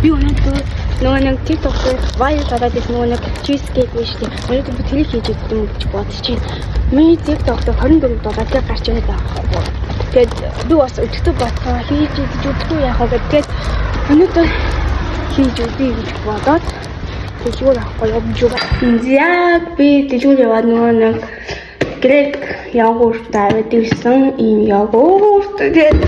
Би өнөөдөр нөгөө нэг TikTok дээр viral гараад ирсэн нөгөө нэг cheesecake биш тийм. Өнөөдөр би тэрийг хийж өгдөг юм гэж бодож чинь. Миний TikTok дээр 24 доллар гарч ирээд байгаа. Тэгээд би бас өдөртөө бодгоо хийж өгдөггүй яах вэ гэдэг. Өнөөдөр хийж өгье гэж бодоод дэлгүүр авахгүй явж байгаа. Яг би дэлгүүр яваад нөгөө нэг грек йогурт аваад ирсэн. Ийм йогурт тэгээд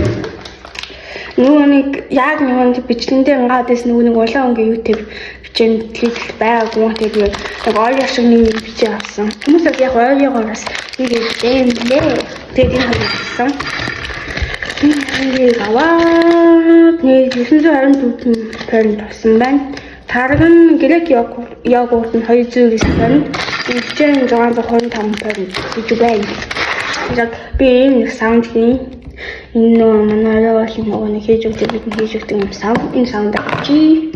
нөгөө нэг яг нөгөө бичлэн дээр нгаад байсан нөгөө нэг улаан өнгийн YouTube бичээнд кликл байгаагүй. Тэгээд яг ойлоо шиг нэг бичээ авсан. Хүмүүс яг ойлоогоор бас нэг хэлээ. Тэгээд энэ хэлсэн. Энэ аваад нэг 924 парент авсан байна. Тарган грек йогурт нь 200 парент, бичээнд 625 парент гэж байна. Яг би энэ саунд хийн. Энэ манай яваал нөгөө нэг хийж өгдөг бид хийж өгдөг юм саунд энэ саунд авчи.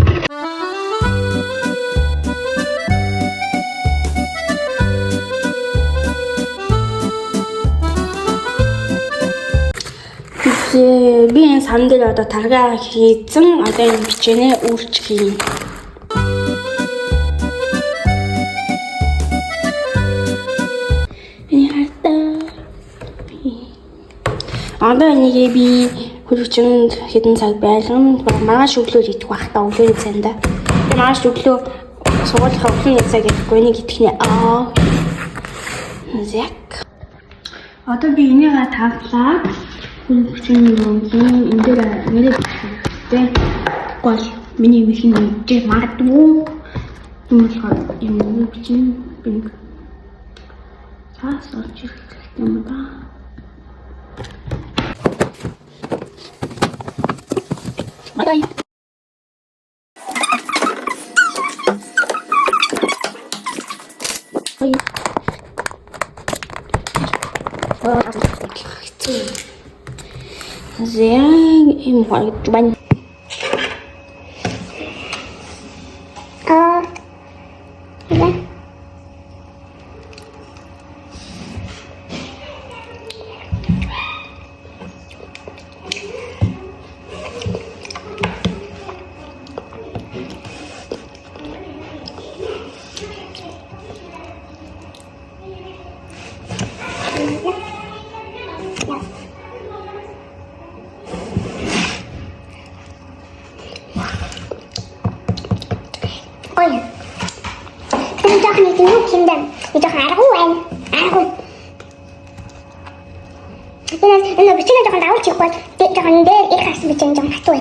Би энэ саунд дээр одоо таргаа хийцэн одоо энэ бичээнээ өөрчлөе. Одоо энийг би хөрвчөнд хэдэн цаг байлгана. Маргааш өглөө идэх байх та өглөөний цайнд. Маргааш өглөө суулгахаа өглөөний цай гэхгүй нэг идэхнэ. Зяк. Одоо би энийг тавлаа. Хөрвчөнд энэ дээр нэрээ бичсэн. Гол миний мэрхийн нэрээр магадгүй. Түнхэл юм бичэн би цаас олж ирэх юм да. Bye. Sehr im Holzbein. Ôi, tôi cho cái nước chim đầm, tôi cho hả đâu anh, không. Nên là bị cho con đau chịu quên, để cho con đê ít khát bị chân trong hạt tuổi.